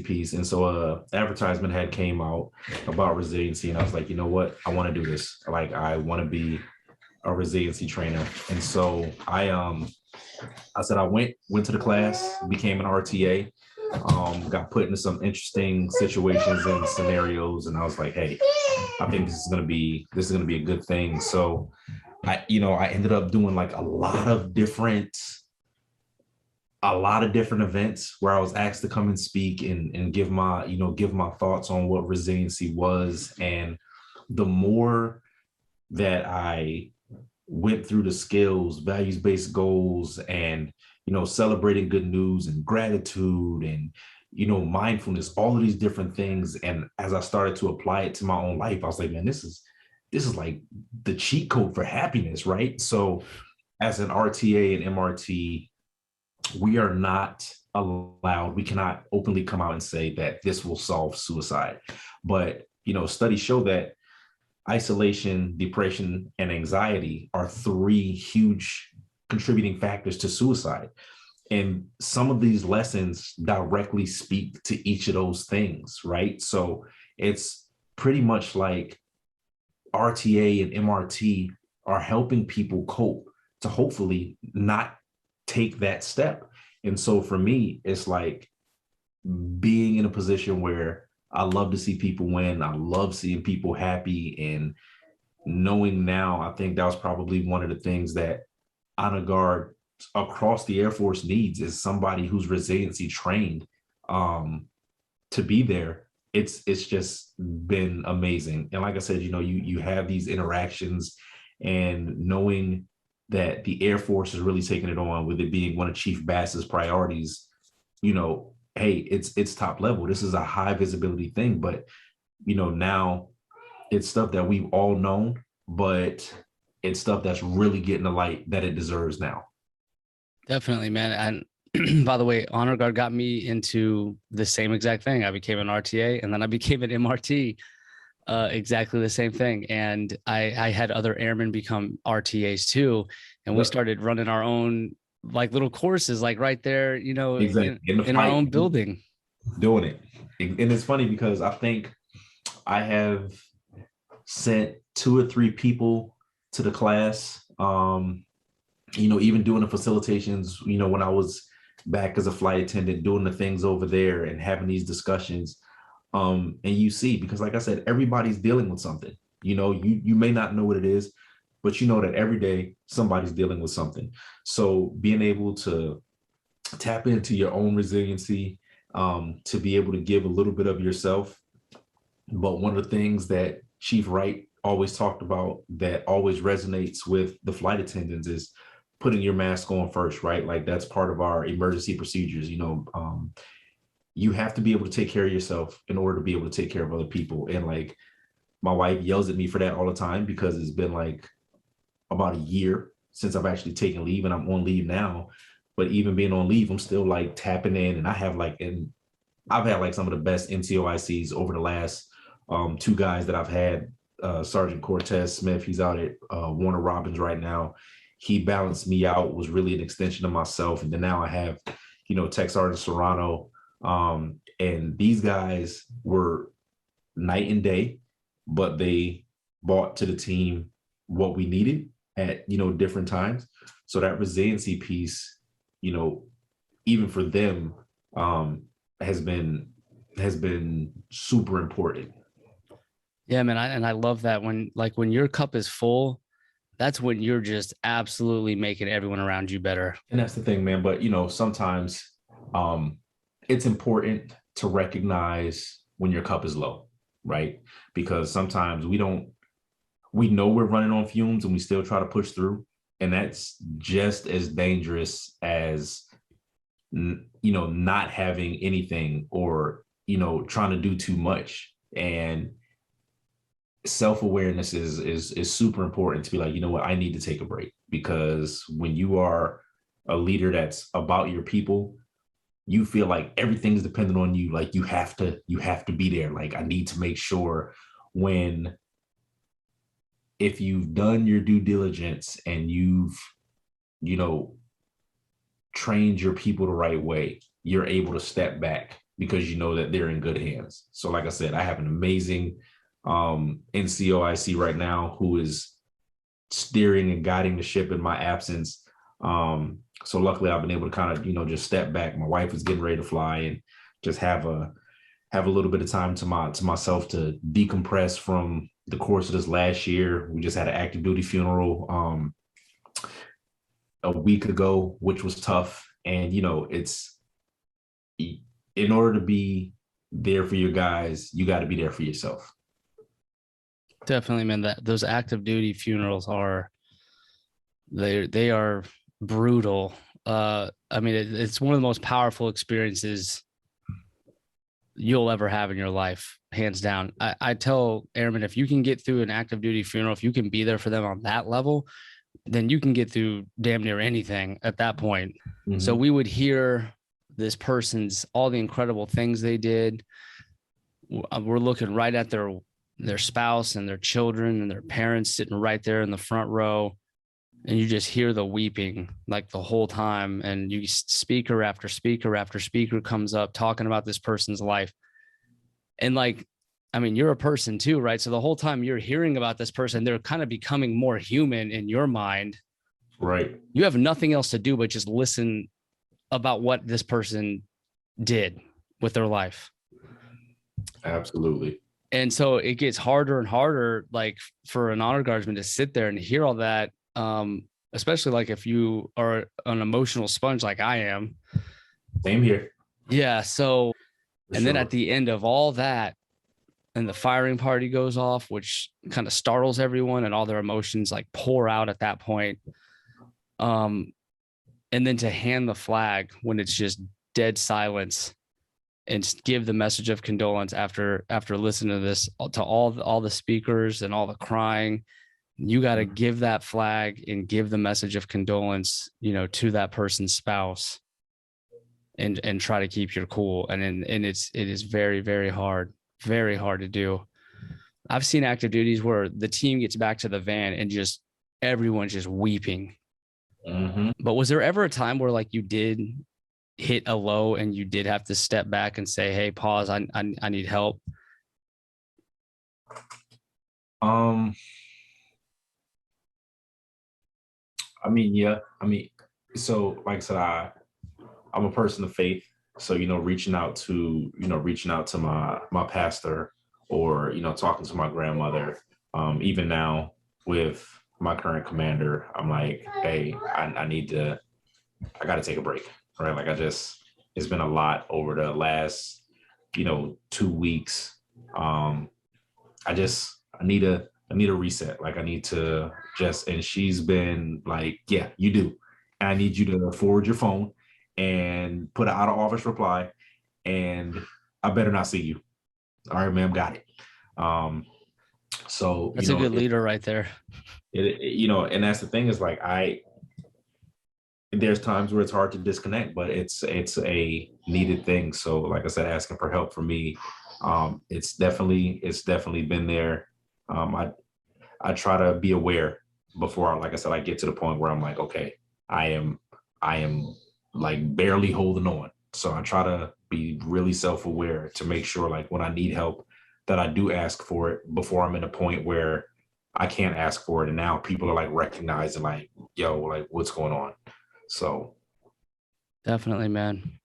piece. And so advertisement had came out about resiliency. And I was like, you know what? I want to do this. Like, I want to be a resiliency trainer. And so I said I went to the class, became an RTA, got put into some interesting situations and scenarios, and I was like, hey, I think this is gonna be a good thing. So I ended up doing like a lot of different events where I was asked to come and speak and give my thoughts on what resiliency was. And the more that I went through the skills, values-based goals, and celebrating good news and gratitude and mindfulness, all of these different things. And as I started to apply it to my own life, I was like, man, this is like the cheat code for happiness, right? So as an RTA and MRT, we are not allowed, we cannot openly come out and say that this will solve suicide. But studies show that isolation, depression, and anxiety are three huge contributing factors to suicide. And some of these lessons directly speak to each of those things, right? So it's pretty much like RTA and MRT are helping people cope to hopefully not take that step. And so for me, it's like being in a position where I love to see people win. I love seeing people happy, and knowing now, I think that was probably one of the things that honor guard across the Air Force needs is somebody who's resiliency trained to be there. It's just been amazing. And like I said, you have these interactions, and knowing that the Air Force is really taking it on, with it being one of Chief Bass's priorities, hey, it's top level. This is a high visibility thing, but now it's stuff that we've all known, but it's stuff that's really getting the light that it deserves now. Definitely, man. And by the way, Honor Guard got me into the same exact thing. I became an RTA and then I became an MRT, exactly the same thing. And I had other airmen become RTAs too. And we started running our own like little courses, like right there, Exactly. in our own building. Doing it. And it's funny because I think I have sent 2 or 3 people to the class. Even doing the facilitations, when I was back as a flight attendant, doing the things over there and having these discussions. And you see, because like I said, everybody's dealing with something. You may not know what it is, but you know that every day somebody's dealing with something. So being able to tap into your own resiliency, to be able to give a little bit of yourself. But one of the things that Chief Wright always talked about that always resonates with the flight attendants is putting your mask on first, right? Like that's part of our emergency procedures. You have to be able to take care of yourself in order to be able to take care of other people. And like my wife yells at me for that all the time because it's been like about a year since I've actually taken leave, and I'm on leave now. But even being on leave, I'm still like tapping in, and I've had like some of the best NCOICs over the last 2 guys that I've had. Sergeant Cortez Smith, he's out at Warner Robins right now. He balanced me out, was really an extension of myself. And then now I have, Tech Sergeant Serrano. And these guys were night and day, but they brought to the team what we needed at, different times. So that resiliency piece, even for them, has been super important. Yeah, man. I love that when your cup is full, that's when you're just absolutely making everyone around you better. And that's the thing, man. But sometimes it's important to recognize when your cup is low, right? Because sometimes we know we're running on fumes and we still try to push through. And that's just as dangerous as not having anything, or trying to do too much. And self-awareness is super important to be like, what, I need to take a break. Because when you are a leader that's about your people, you feel like everything's dependent on you. Like you have to be there. Like I need to make sure if you've done your due diligence and you've you know, trained your people the right way, you're able to step back because you know that they're in good hands. So, like I said, I have an amazing NCOIC right now who is steering and guiding the ship in my absence. So luckily I've been able to kind of, just step back. My wife is getting ready to fly and just have a little bit of time to myself to decompress from the course of this last year. We just had an active duty funeral a week ago, which was tough. And it's in order to be there for your guys, you got to be there for yourself. Definitely, man. That those active duty funerals are they are brutal. I mean, it's one of the most powerful experiences you'll ever have in your life, hands down. I tell airmen, if you can get through an active duty funeral, if you can be there for them on that level, then you can get through damn near anything at that point. Mm-hmm. So we would hear this person's all the incredible things they did. We're looking right at their spouse and their children and their parents sitting right there in the front row. And you just hear the weeping like the whole time. And you speaker after speaker after speaker comes up talking about this person's life. And like, I mean, you're a person too, right? So the whole time you're hearing about this person, they're kind of becoming more human in your mind. Right. You have nothing else to do but just listen about what this person did with their life. Absolutely. And so it gets harder and harder, like for an honor guardsman to sit there and hear all that. Especially like if you are an emotional sponge like I am. Same here. Yeah. So, and then at the end of all that, and the firing party goes off, which kind of startles everyone and all their emotions like pour out at that point. And then to hand the flag when it's just dead silence and give the message of condolence after listening to this, to all the speakers and all the crying. You got to give that flag and give the message of condolence, to that person's spouse, and try to keep your cool. And it is very, very hard to do. I've seen active duties where the team gets back to the van and just everyone's just weeping. Mm-hmm. But was there ever a time where like you did hit a low and you did have to step back and say, "Hey, pause, I need help"? I mean, yeah. I mean, so like I said, I'm a person of faith. So, reaching out to my pastor or, talking to my grandmother, even now with my current commander, I'm like, hey, I got to take a break, right? Like it's been a lot over the last, 2 weeks. I need a reset. Like I need to and she's been like, yeah, you do. I need you to forward your phone and put an out of office reply and I better not see you. All right, ma'am, got it. So that's a good leader right there. And that's the thing is like, there's times where it's hard to disconnect, but it's a needed thing. So like I said, asking for help for me, it's definitely been there. I try to be aware before, like I said, I get to the point where I'm like, okay, I am like barely holding on. So I try to be really self-aware to make sure like when I need help that I do ask for it before I'm in a point where I can't ask for it. And now people are like recognizing like, yo, like what's going on? So. Definitely, man.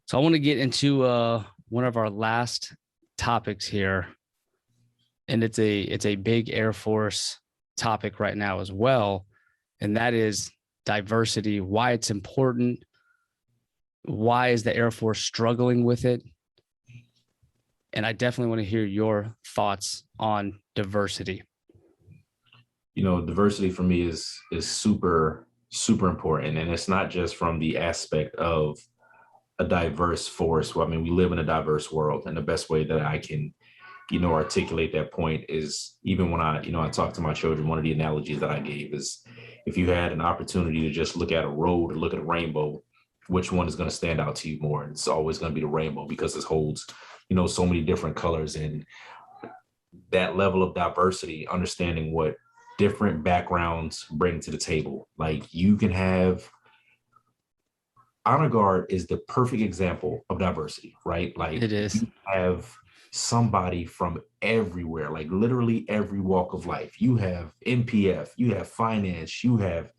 So I want to get into one of our last topics here. And it's a big Air Force topic right now as well. And that is diversity, why it's important. Why is the Air Force struggling with it? And I definitely want to hear your thoughts on diversity. Diversity for me is super, super important. And it's not just from the aspect of a diverse force. Well, I mean, we live in a diverse world. And the best way that I can articulate that point is even when I talk to my children, one of the analogies that I gave is if you had an opportunity to just look at a road or look at a rainbow, which one is going to stand out to you more? And it's always going to be the rainbow because it holds, so many different colors, and that level of diversity, understanding what different backgrounds bring to the table. Like you can have honor guard is the perfect example of diversity, right? Like It is. you have somebody from everywhere, like literally every walk of life. You have NPF, you have finance, you have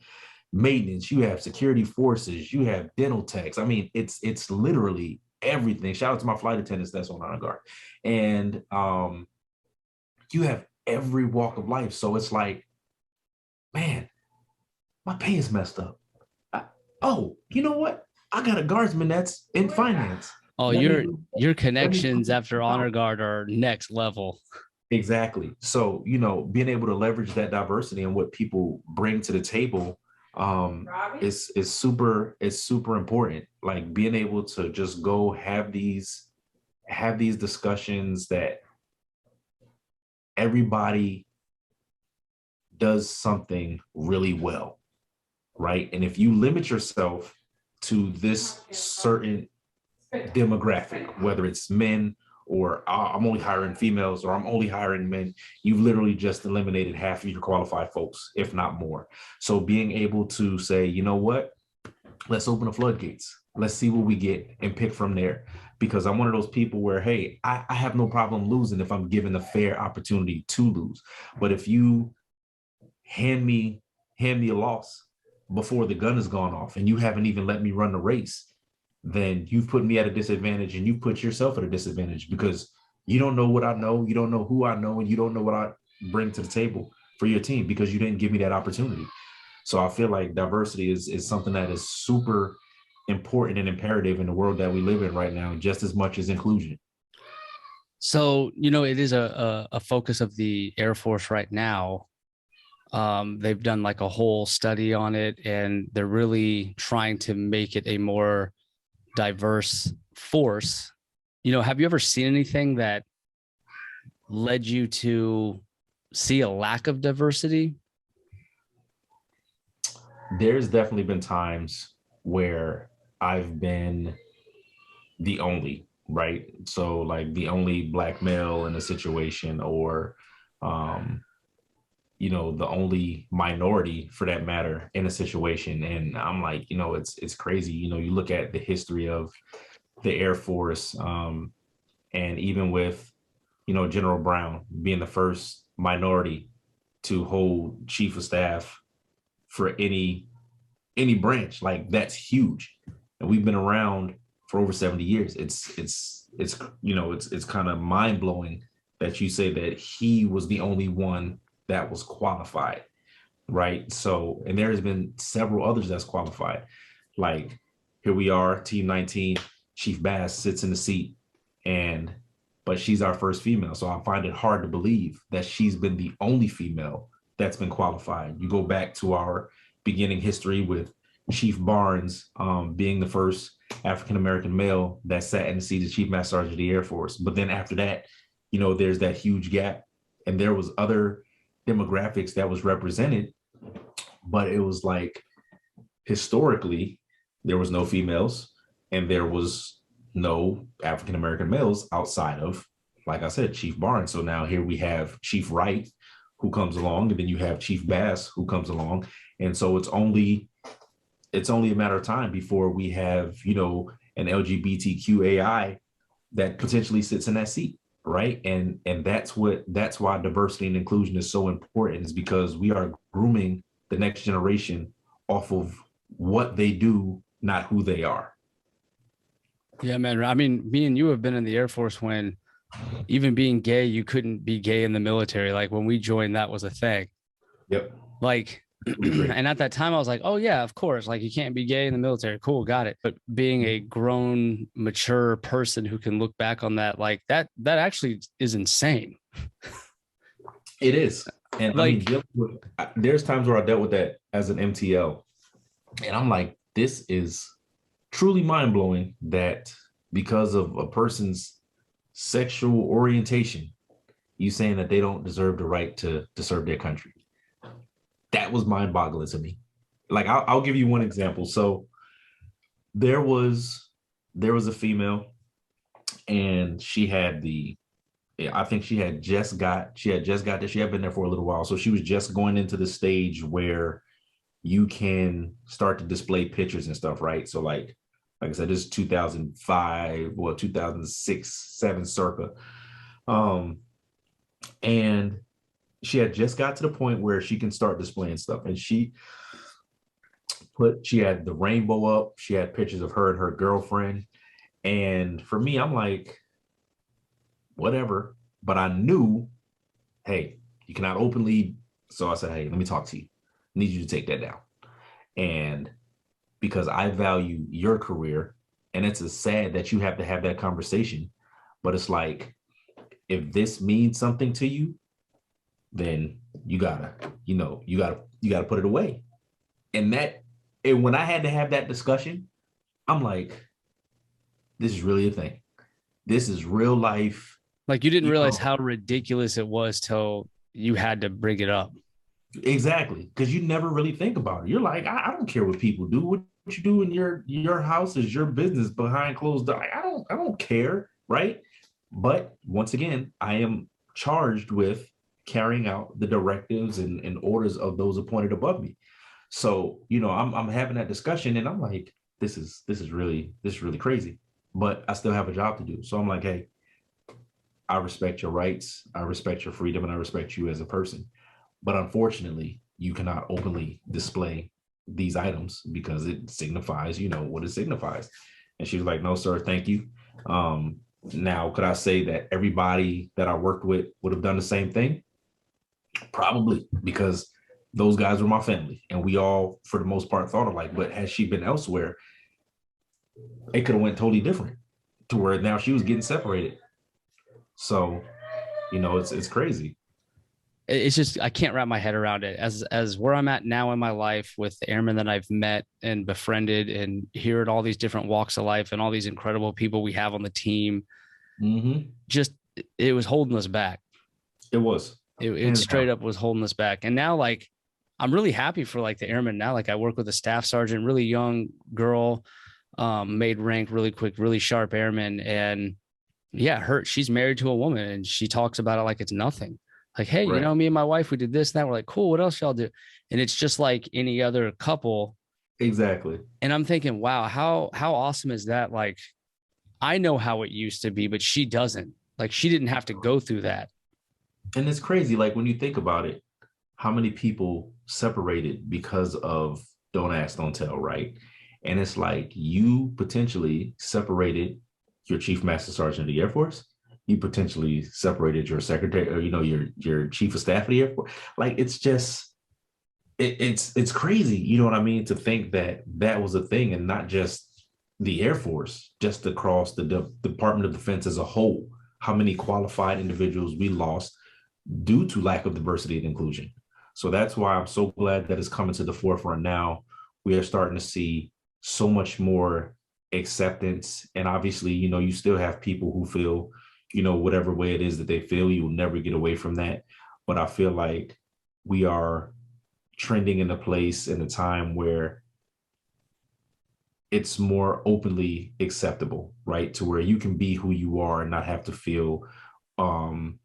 maintenance, you have security forces, you have dental techs. I mean, it's literally everything. Shout out to my flight attendants that's on honor guard. And you have every walk of life. So it's like, man, my pay is messed up. Oh, you know what? I got a guardsman that's in finance. Oh, Let me your let me connections after honor out. guard are next level. Exactly. So, being able to leverage that diversity and what people bring to the table is super important. Like being able to just go have these discussions that everybody does something really well, right? And if you limit yourself to this certain demographic, whether it's men or I'm only hiring females or I'm only hiring men, you've literally just eliminated half of your qualified folks, if not more. So being able to say, you know what, let's open the floodgates. Let's see what we get and pick from there. Because I'm one of those people where, hey, I have no problem losing if I'm given a fair opportunity to lose. But if you hand me a loss before the gun has gone off and you haven't even let me run the race, then you've put me at a disadvantage and you put yourself at a disadvantage because you don't know what I know, you don't know who I know, and you don't know what I bring to the table for your team because you didn't give me that opportunity. So I feel like diversity is something that is super important and imperative in the world that we live in right now, just as much as inclusion. So, it is a focus of the Air Force right now. They've done like a whole study on it, and they're really trying to make it a more diverse force. Have you ever seen anything that led you to see a lack of diversity? There's definitely been times where I've been the only, right? So like the only black male in a situation, or the only minority for that matter in a situation. And I'm like, it's crazy. You look at the history of the Air Force, and even with, General Brown being the first minority to hold chief of staff for any branch, like that's huge. And we've been around for over 70 years. It's kind of mind blowing that you say that he was the only one that was qualified, right? So, and there has been several others that's qualified. Like here we are, Team 19, Chief Bass sits in the seat, but she's our first female. So I find it hard to believe that she's been the only female that's been qualified. You go back to our beginning history with Chief Barnes being the first African-American male that sat in the seat as Chief Master Sergeant of the Air Force. But then after that, there's that huge gap. And there was other demographics that was represented, but it was like historically, there was no females and there was no African-American males outside of, like I said, Chief Barnes. So now here we have Chief Wright, who comes along, and then you have Chief Bass, who comes along. And so it's only a matter of time before we have, an LGBTQAI that potentially sits in that seat, right? And that's why diversity and inclusion is so important, is because we are grooming the next generation off of what they do, not who they are. Yeah, man. I mean, me and you have been in the Air Force when even being gay, you couldn't be gay in the military. Like when we joined, that was a thing. Yep. Like, and at that time I was like, oh yeah, of course. Like you can't be gay in the military. Cool. Got it. But being a grown, mature person who can look back on that, like that actually is insane. It is. And Like, I mean, there's times where I dealt with that as an MTL, and I'm like, this is truly mind blowing that because of a person's sexual orientation, you saying that they don't deserve the right to serve their country. That was mind boggling to me. Like, I'll give you one example. So there was a female, and she had the I think she had just got there. She had been there for a little while. So she was just going into the stage where you can start to display pictures and stuff, right? So like I said, this is 2005 or 2006, 7 circa. Um, and she had just got to the point where she can start displaying stuff. And she had the rainbow up, she had pictures of her and her girlfriend. And for me, I'm like, whatever. But I knew, hey, you cannot openly. So I said, hey, let me talk to you. I need you to take that down. And because I value your career, and it's sad that you have to have that conversation, but it's like, if this means something to you, then you gotta put it away. And when I had to have that discussion, I'm like, this is really a thing. This is real life. Like you didn't You realize know, how ridiculous it was till you had to bring it up. exactly. Because you never really think about it. You're like, I don't care what people do. What you do in your house is your business behind closed doors. I don't care, right? But once again, I am charged with carrying out the directives and orders of those appointed above me. So, I'm having that discussion and I'm like, this is really crazy. But I still have a job to do. So I'm like, hey, I respect your rights, I respect your freedom, and I respect you as a person. But unfortunately, you cannot openly display these items because it signifies, what it signifies. And she was like, no, sir, thank you. Now, could I say that everybody that I worked with would have done the same thing? Probably, because those guys were my family and we all, for the most part, thought alike. But had she been elsewhere, it could have went totally different to where now she was getting separated. So, it's crazy. It's just I can't wrap my head around it. As where I'm at now in my life with the airmen that I've met and befriended and hear at all these different walks of life and all these incredible people we have on the team, Mm-hmm. just it was holding us back. It was It hands straight down. up was holding us back. And now like I'm really happy for like the airmen now. Like I work with a staff sergeant, really young girl, made rank really quick, really sharp airman. And yeah, she's married to a woman and she talks about it like it's nothing. Like, hey, Right. me and my wife, we did this and that. We're like, cool, what else y'all do? And it's just like any other couple. Exactly. And I'm thinking, wow, how awesome is that? Like, I know how it used to be, but she doesn't. Like she didn't have to go through that. And it's crazy. Like when you think about it, how many people separated because of don't ask, don't tell, right? And it's like you potentially separated your chief master sergeant of the Air Force. You potentially separated your secretary, or your chief of staff of the Air Force. Like it's just it's crazy. You know what I mean? To think that that was a thing, and not just the Air Force, just across the Department of Defense as a whole. How many qualified individuals we lost due to lack of diversity and inclusion. So that's why I'm so glad that it's coming to the forefront now. We are starting to see so much more acceptance. And obviously, you still have people who feel, whatever way it is that they feel, you will never get away from that. But I feel like we are trending in a place in a time where it's more openly acceptable, right? To where you can be who you are and not have to feel um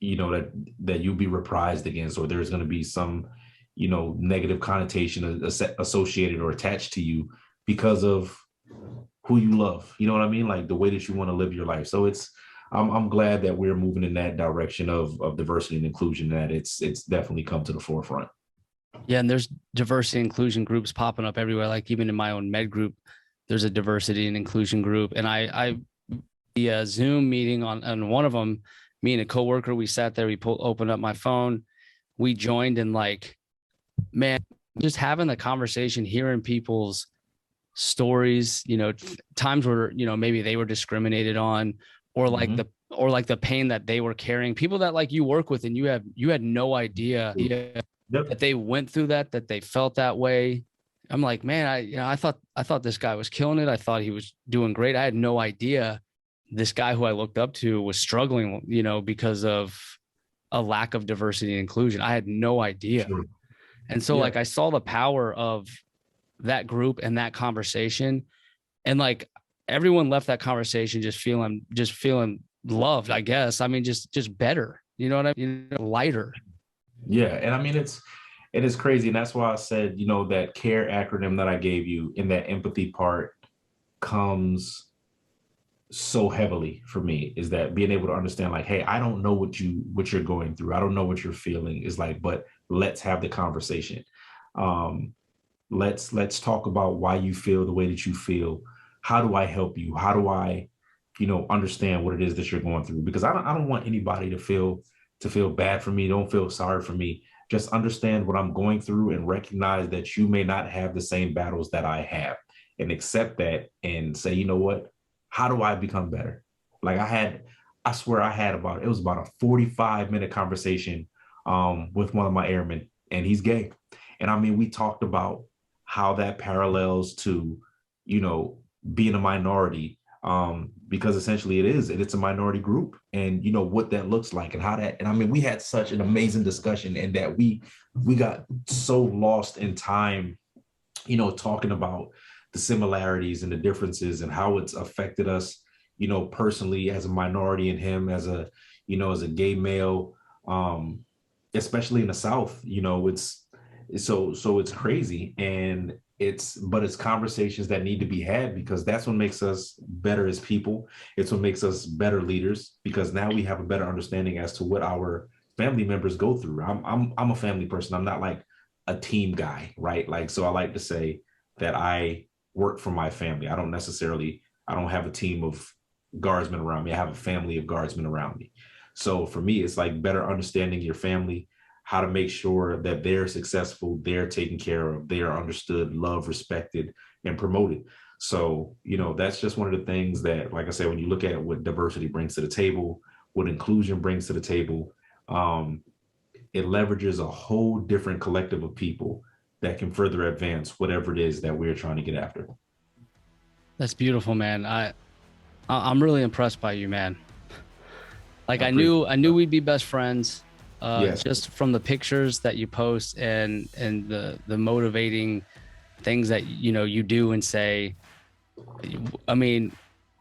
that you'll be reprised against, or there's going to be some negative connotation associated or attached to you because of who you love, you know what I mean, like the way that you want to live your life. So I'm glad that we're moving in that direction of diversity and inclusion, that it's definitely come to the forefront. Yeah, and there's diversity and inclusion groups popping up everywhere. Like even in my own med group, there's a diversity and inclusion group. And I the Zoom meeting on one of them, me and a coworker, we sat there, opened up my phone, we joined, and like, man, just having the conversation, hearing people's stories, times where, maybe they were discriminated on, or like Mm-hmm. the pain that they were carrying, people that like you work with and you had no idea that Yep. they went through that they felt that way. I'm like, man, I thought this guy was killing it. I thought he was doing great. I had no idea this guy who I looked up to was struggling, because of a lack of diversity and inclusion. I had no idea. Sure. And so Yeah. like I saw the power of that group and that conversation, and like everyone left that conversation just feeling loved, I guess. I mean, just better. You know what I mean? Lighter. Yeah, and I mean it is crazy, and that's why I said, that CARE acronym that I gave you in that empathy part comes so heavily for me, is that being able to understand, like, hey, I don't know what you're going through. I don't know what you're feeling is like, but let's have the conversation. Um, let's talk about why you feel the way that you feel. How do I help you? How do I, understand what it is that you're going through? Because I don't want anybody to feel bad for me. Don't feel sorry for me. Just understand what I'm going through and recognize that you may not have the same battles that I have, and accept that and say, you know what? How do I become better? Like I swear it was about a 45-minute conversation with one of my airmen, and he's gay. And I mean, we talked about how that parallels to, you know, being a minority, because essentially it's a minority group, and what that looks like, and how that. And I mean, we had such an amazing discussion, and that we got so lost in time, talking about the similarities and the differences and how it's affected us, personally as a minority, and him as a gay male, especially in the South. It's crazy, and it's conversations that need to be had, because that's what makes us better as people. It's what makes us better leaders, because now we have a better understanding as to what our family members go through. I'm a family person. I'm not like a team guy, right? Like, so I like to say that I work for my family. I don't have a team of guardsmen around me. I have a family of guardsmen around me. So for me, it's like better understanding your family, how to make sure that they're successful, they're taken care of, they are understood, loved, respected, and promoted. So, that's just one of the things that, like I said, when you look at what diversity brings to the table, what inclusion brings to the table, it leverages a whole different collective of people that can further advance whatever it is that we're trying to get after. That's beautiful, man. I'm really impressed by you, man. Like I I knew we'd be best friends, Yes, just from the pictures that you post, and the motivating things that you do and say. I mean,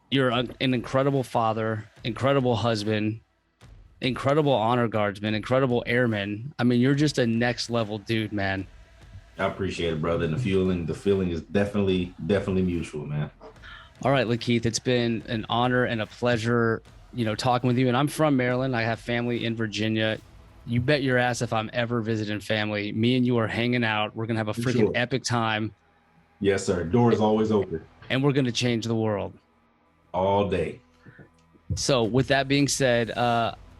you're an incredible father, incredible husband, incredible honor guardsman, incredible airman. I mean, you're just a next level dude, man. I appreciate it, brother. And the feeling is definitely mutual, man. All right, LaKeith, it's been an honor and a pleasure, talking with you. And I'm from Maryland. I have family in Virginia. You bet your ass if I'm ever visiting family, me and you are hanging out. We're gonna have a For freaking sure. epic time, Yes, sir. Door is always open and we're gonna change the world. all day. So, with that being said,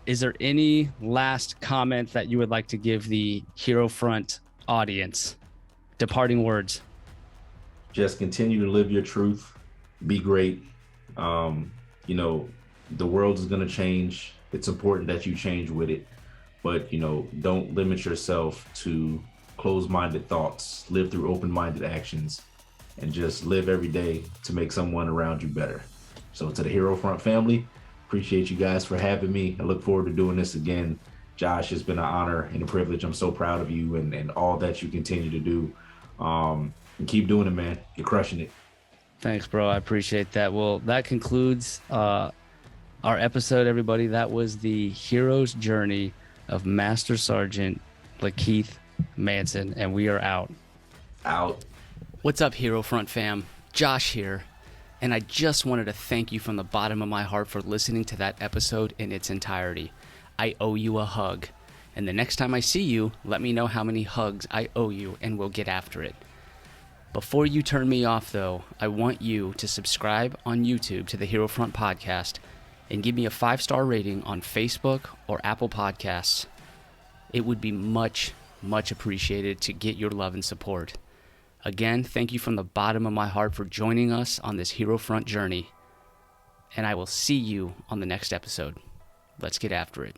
is there any last comment that you would like to give the HeroFront audience? Departing words. Just continue to live your truth. Be great. Um, you know, the world is going to change. It's important that you change with it, but don't limit yourself to closed-minded thoughts. Live through open-minded actions, and just live every day to make someone around you better. So, to the HeroFront family, appreciate you guys for having me. I look forward to doing this again. Josh, it's been an honor and a privilege. I'm so proud of you, and all that you continue to do. And keep doing it, man. You're crushing it. Thanks, bro. I appreciate that. Well, that concludes our episode, everybody. That was the hero's journey of Master Sergeant LaKeith Manson, and we are out. Out. What's up, HeroFront fam? Josh here, and I just wanted to thank you from the bottom of my heart for listening to that episode in its entirety. I owe you a hug, and the next time I see you, let me know how many hugs I owe you, and we'll get after it. Before you turn me off, though, I want you to subscribe on YouTube to the HeroFront podcast and give me a 5-star rating on Facebook or Apple Podcasts. It would be much, much appreciated to get your love and support. Again, thank you from the bottom of my heart for joining us on this HeroFront journey, and I will see you on the next episode. Let's get after it.